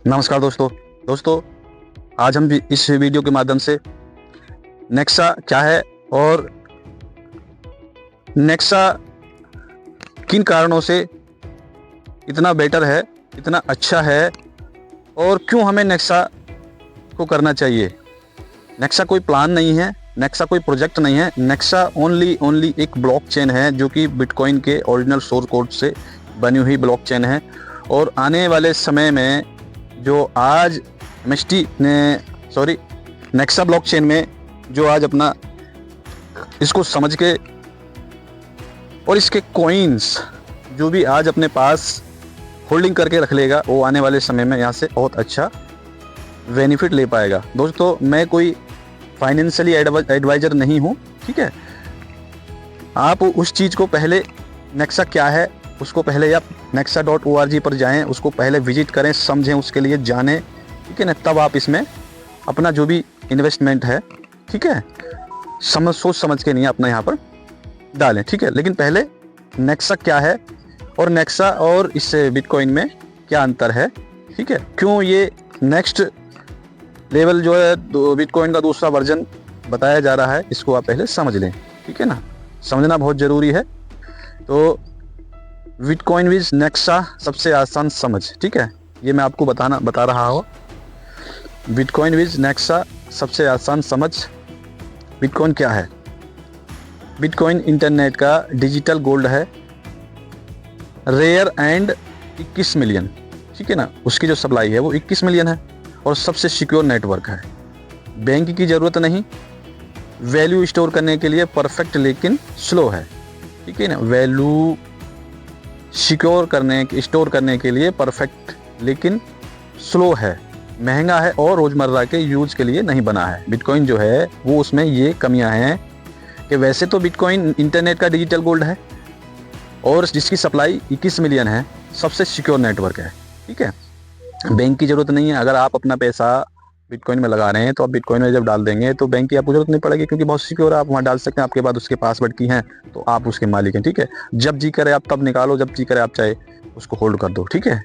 नमस्कार दोस्तों, आज हम भी इस वीडियो के माध्यम से नेक्सा क्या है और नेक्सा किन कारणों से इतना बेटर है, इतना अच्छा है और क्यों हमें नेक्सा को करना चाहिए। नेक्सा कोई प्लान नहीं है, नेक्सा कोई प्रोजेक्ट नहीं है, नेक्सा ओनली एक ब्लॉकचेन है जो कि बिटकॉइन के ओरिजिनल सोर्स कोड से बनी हुई ब्लॉकचेन है। और आने वाले समय में जो आज नेक्सा ब्लॉकचेन में जो आज अपना इसको समझ के और इसके कॉइन्स जो भी आज अपने पास होल्डिंग करके रख लेगा, वो आने वाले समय में यहाँ से बहुत अच्छा बेनिफिट ले पाएगा। दोस्तों, मैं कोई फाइनेंशियली एडवाइजर नहीं हूँ, ठीक है। आप उस चीज़ को पहले नेक्सा क्या है उसको पहले आप nexa.org पर जाएं, उसको पहले विजिट करें, समझें, उसके लिए जानें, ठीक है ना। तब आप इसमें अपना जो भी इन्वेस्टमेंट है, ठीक है, सोच समझ के नहीं अपना यहाँ पर डालें, ठीक है। लेकिन पहले नेक्सा क्या है और नेक्सा और इससे बिटकॉइन में क्या अंतर है, ठीक है, क्यों ये नेक्स्ट लेवल जो है बिटकॉइन का दूसरा वर्जन बताया जा रहा है, इसको आप पहले समझ लें, ठीक है ना। समझना बहुत ज़रूरी है। तो बिटकॉइन विद नेक्सा सबसे आसान समझ, ठीक है, ये मैं आपको बता रहा हूँ। बिटकॉइन विद नेक्सा सबसे आसान समझ। बिटकॉइन क्या है? बिटकॉइन इंटरनेट का डिजिटल गोल्ड है, रेयर एंड 21 मिलियन, ठीक है ना। उसकी जो सप्लाई है वो 21 मिलियन है और सबसे सिक्योर नेटवर्क है। बैंक की ज़रूरत नहीं, वैल्यू स्टोर करने के लिए परफेक्ट लेकिन स्लो है, ठीक है ना। वैल्यू स्टोर करने के लिए परफेक्ट लेकिन स्लो है, महंगा है और रोज़मर्रा के यूज़ के लिए नहीं बना है। बिटकॉइन जो है वो उसमें ये कमियां हैं कि वैसे तो बिटकॉइन इंटरनेट का डिजिटल गोल्ड है और जिसकी सप्लाई 21 मिलियन है, सबसे सिक्योर नेटवर्क है, ठीक है। बैंक की ज़रूरत नहीं है। अगर आप अपना पैसा बिटकॉइन में लगा रहे हैं तो आप बिटकॉइन में जब डाल देंगे तो बैंक की आपको जरूरत नहीं पड़ेगी, क्योंकि बहुत सिक्योर है, आप वहाँ डाल सकते हैं। आपके बाद उसके पासवर्ड की हैं तो आप उसके मालिक हैं, ठीक है। जब जी करे आप तब निकालो, जब जी करे आप चाहे उसको होल्ड कर दो, ठीक है।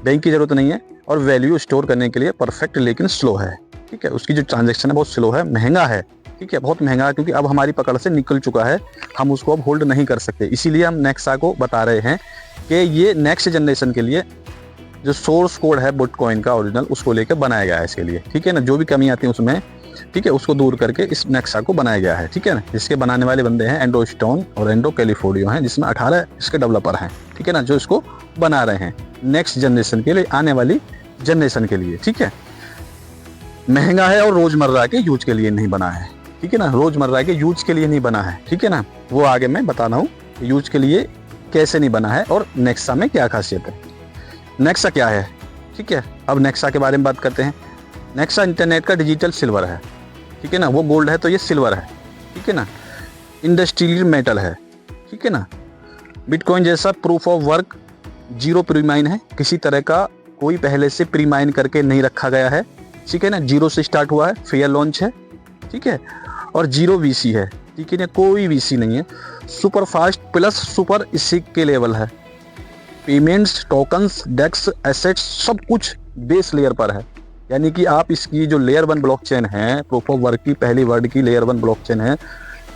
बैंक की ज़रूरत नहीं है और वैल्यू स्टोर करने के लिए परफेक्ट लेकिन स्लो है, ठीक है। उसकी जो ट्रांजेक्शन है बहुत स्लो है, महंगा है, ठीक है, बहुत महंगा है, क्योंकि अब हमारी पकड़ से निकल चुका है, हम उसको अब होल्ड नहीं कर सकते। इसीलिए हम नेक्सा को बता रहे हैं कि ये नेक्स्ट जनरेशन के लिए जो सोर्स कोड है बिटकॉइन का ओरिजिनल, उसको लेकर बनाया गया है इसके लिए, ठीक है ना। जो भी कमी आती है उसमें, ठीक है, उसको दूर करके इस नेक्सा को बनाया गया है, ठीक है ना। इसके बनाने वाले बंदे हैं एंड्रो स्टोन और एंड्रो कैलिफोर्डियो हैं, जिसमें 18 इसके डेवलपर हैं, ठीक है ना, जो इसको बना रहे हैं नेक्स्ट जनरेशन के लिए, आने वाली जनरेशन के लिए, ठीक है। महंगा है और रोजमर्रा के यूज के लिए नहीं बना है, ठीक है ना। रोजमर्रा के यूज के लिए नहीं बना है, ठीक है ना। वो आगे मैं बता रहा हूँ यूज के लिए कैसे नहीं बना है और नेक्सा में क्या खासियत है। नेक्सा क्या है, ठीक है। अब नेक्सा के बारे में बात करते हैं। नेक्सा इंटरनेट का डिजिटल सिल्वर है, ठीक है ना। वो गोल्ड है तो ये सिल्वर है, ठीक है ना। इंडस्ट्रियल मेटल है, ठीक है ना। बिटकॉइन जैसा प्रूफ ऑफ वर्क, जीरो प्रीमाइन है, किसी तरह का कोई पहले से प्रीमाइन करके नहीं रखा गया है, ठीक है ना। जीरो से स्टार्ट हुआ है, फेयर लॉन्च है, ठीक है, और जीरो वीसी है, ठीक है ना, कोई वीसी नहीं है। सुपर फास्ट प्लस सुपर इसी के लेवल है। पेमेंट्स, टोकन्स, डेक्स, एसेट्स सब कुछ बेस लेयर पर है, यानी कि आप इसकी जो लेयर 1 ब्लॉकचेन है, प्रूफ ऑफ वर्क की पहली वर्ल्ड की लेयर 1 ब्लॉकचेन है,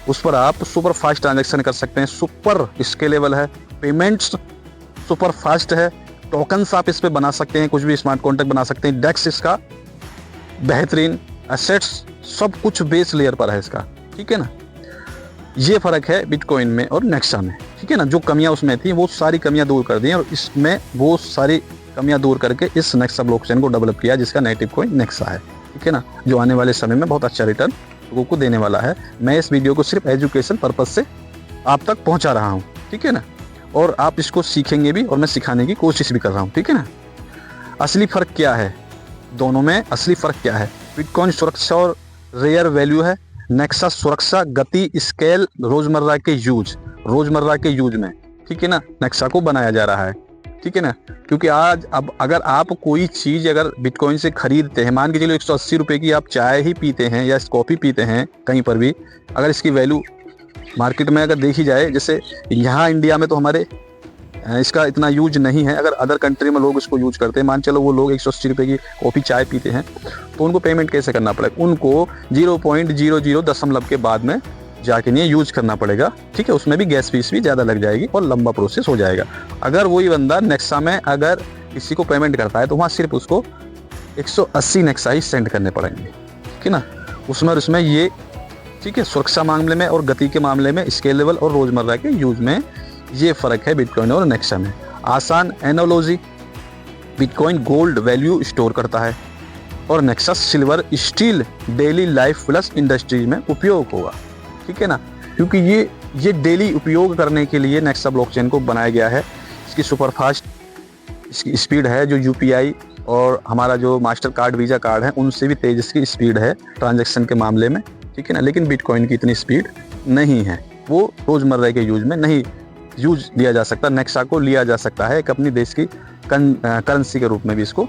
उस पर आप सुपर फास्ट ट्रांजैक्शन कर सकते हैं। सुपर इसके लेवल है, पेमेंट्स सुपर फास्ट है, टोकन्स आप इस पर बना सकते हैं, कुछ भी स्मार्ट कॉन्ट्रैक्ट बना सकते हैं, डेक्स इसका बेहतरीन, एसेट्स सब कुछ बेस लेयर पर है इसका, ठीक है ना। ये फ़र्क है बिटकॉइन में और नेक्सा में, ठीक है ना। जो कमियां उसमें थी वो सारी कमियां दूर कर दी हैं और इसमें वो सारी कमियां दूर करके इस नेक्सा ब्लॉकचेन को डेवलप किया, जिसका नेटिव कॉइन नेक्सा है, ठीक है ना, जो आने वाले समय में बहुत अच्छा रिटर्न लोगों को देने वाला है। मैं इस वीडियो को सिर्फ एजुकेशन पर्पज़ से आप तक पहुँचा रहा हूँ, ठीक है ना, और आप इसको सीखेंगे भी और मैं सिखाने की कोशिश भी कर रहा हूँ, ठीक है ना। असली फ़र्क क्या है दोनों में? असली फ़र्क क्या है? बिटकॉइन सुरक्षा और रेयर वैल्यू है, नेक्सा सुरक्षा, गति, स्केल, रोजमर्रा के यूज में, ठीक है ना, नेक्सा को बनाया जा रहा है, ठीक है ना। क्योंकि आज अब अगर आप कोई चीज़ अगर बिटकॉइन से खरीदते हैं, मान के चलो 180 रुपये की आप चाय ही पीते हैं या कॉफ़ी पीते हैं कहीं पर भी, अगर इसकी वैल्यू मार्केट में अगर देखी जाए, जैसे यहाँ इंडिया में तो हमारे इसका इतना यूज नहीं है। अगर अदर कंट्री में लोग इसको यूज करते हैं, मान चलो वो लोग 180 रुपये की कॉफ़ी चाय पीते हैं, तो उनको पेमेंट कैसे करना पड़ेगा? उनको 0.00 दशमलव के बाद में जाके नहीं यूज करना पड़ेगा, ठीक है। उसमें भी गैस फीस भी ज़्यादा लग जाएगी और लंबा प्रोसेस हो जाएगा। अगर वही बंदा नेक्सा में अगर किसी को पेमेंट करता है तो वहाँ सिर्फ उसको 180 नेक्सा ही सेंड करने पड़ेंगे, ठीक है ना। उसमें ये, ठीक है, सुरक्षा मामले में और गति के मामले में, स्केलेबल और रोज़मर्रा के यूज में ये फ़र्क है बिटकॉइन और नेक्सा में। आसान analogy, bitcoin gold value store करता है और Nexa silver steel daily life plus industry में उपयोग होगा, ठीक है ना। क्योंकि ये डेली उपयोग करने के लिए नेक्सा ब्लॉकचेन को बनाया गया है। इसकी सुपरफास्ट इसकी स्पीड है, जो यूपीआई और हमारा जो मास्टर कार्ड वीज़ा कार्ड है उनसे भी तेज इसकी स्पीड है ट्रांजैक्शन के मामले में, ठीक है ना। लेकिन बिटकॉइन की इतनी स्पीड नहीं है, वो रोज़मर्रा के यूज में नहीं यूज दिया जा सकता। नेक्सा को लिया जा सकता है एक अपनी देश की करेंसी के रूप में भी इसको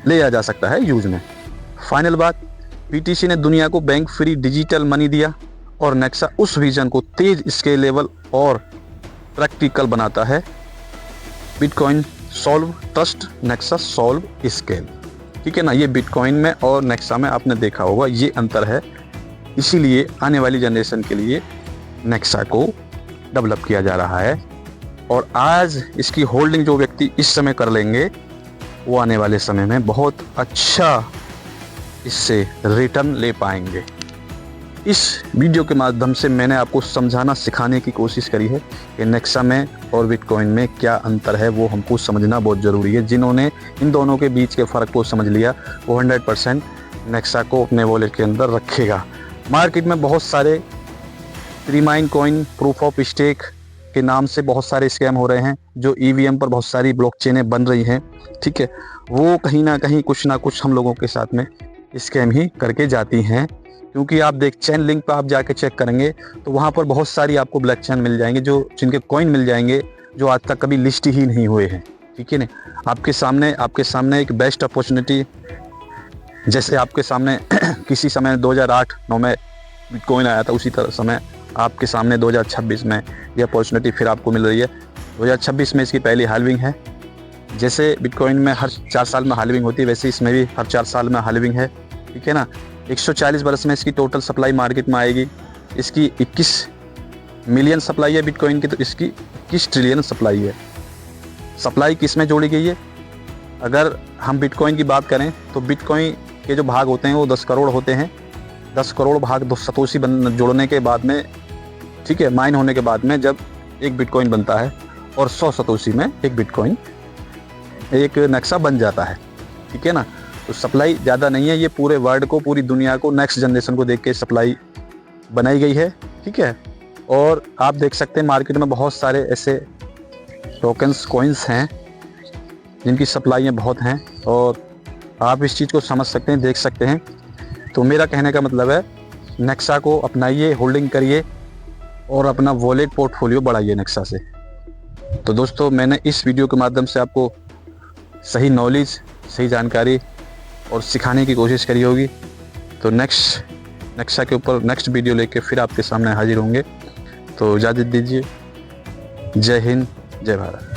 लिया जा सकता है यूज में। फाइनल बात, बीटीसी ने दुनिया को बैंक फ्री डिजिटल मनी दिया और नेक्सा उस विजन को तेज, स्केलेबल और प्रैक्टिकल बनाता है। Bitcoin solve trust, Nexa solve scale, ठीक है ना। ये बिटकॉइन में और नेक्सा में आपने देखा होगा ये अंतर है। इसीलिए आने वाली जनरेशन के लिए नेक्सा को डेवलप किया जा रहा है और आज इसकी होल्डिंग जो व्यक्ति इस समय कर लेंगे वो आने वाले समय में बहुत अच्छा इससे रिटर्न ले पाएंगे। इस वीडियो के माध्यम से मैंने आपको समझाना सिखाने की कोशिश करी है कि नेक्सा में और बिटकॉइन में क्या अंतर है, वो हमको समझना बहुत ज़रूरी है। जिन्होंने इन दोनों के बीच के फ़र्क को समझ लिया वो 100% नेक्सा को अपने वॉलेट के अंदर रखेगा। मार्केट में बहुत सारे रिमाइन कॉइन, प्रूफ ऑफ स्टेक के नाम से बहुत सारे स्कैम हो रहे हैं। जो ईवीएम पर बहुत सारी ब्लॉकचेनें बन रही हैं, ठीक है, वो कहीं ना कहीं कुछ ना कुछ हम लोगों के साथ में स्कैम ही करके जाती हैं। क्योंकि आप चेन लिंक पर आप जाके चेक करेंगे तो वहाँ पर बहुत सारी आपको ब्लॉक चेन मिल जाएंगे, जो जिनके कॉइन मिल जाएंगे जो आज तक कभी लिस्ट ही नहीं हुए हैं, ठीक है ना। आपके सामने एक बेस्ट अपॉर्चुनिटी, जैसे आपके सामने किसी समय 2008-9 में बिटकॉइन आया था, उसी तरह समय आपके सामने 2026 में ये अपॉर्चुनिटी फिर आपको मिल रही है। 2026 में इसकी पहली हाल्विंग है। जैसे बिटकॉइन में हर 4 साल में हाल्विंग होती है, वैसे इसमें भी हर 4 साल में हाल्विंग है, ठीक है ना। 140 वर्ष में इसकी टोटल सप्लाई मार्केट में आएगी। इसकी 21 मिलियन सप्लाई है बिटकॉइन की, तो इसकी 21 ट्रिलियन सप्लाई है। सप्लाई किस में जोड़ी गई है? अगर हम बिटकॉइन की बात करें तो बिटकॉइन के जो भाग होते हैं वो 10 करोड़ होते हैं। 10 करोड़ भाग 2 सतोशी जोड़ने के बाद में, ठीक है, माइन होने के बाद में जब एक बिटकॉइन बनता है और 100 सतोशी में एक बिटकॉइन, एक नेक्सा बन जाता है, ठीक है ना। तो सप्लाई ज़्यादा नहीं है, ये पूरे वर्ल्ड को, पूरी दुनिया को, नेक्स्ट जनरेशन को देख के सप्लाई बनाई गई है, ठीक है। और आप देख सकते हैं मार्केट में बहुत सारे ऐसे टोकन्स, कॉइन्स हैं जिनकी सप्लाइयाँ बहुत हैं और आप इस चीज़ को समझ सकते हैं, देख सकते हैं। तो मेरा कहने का मतलब है नेक्सा को अपनाइए, होल्डिंग करिए और अपना वॉलेट पोर्टफोलियो बढ़ाइए नेक्सा से। तो दोस्तों, मैंने इस वीडियो के माध्यम से आपको सही नॉलेज, सही जानकारी और सिखाने की कोशिश करी होगी। तो नेक्सा के ऊपर नेक्स्ट वीडियो लेके फिर आपके सामने हाजिर होंगे। तो इजाज़त दीजिए। जय हिंद, जय भारत।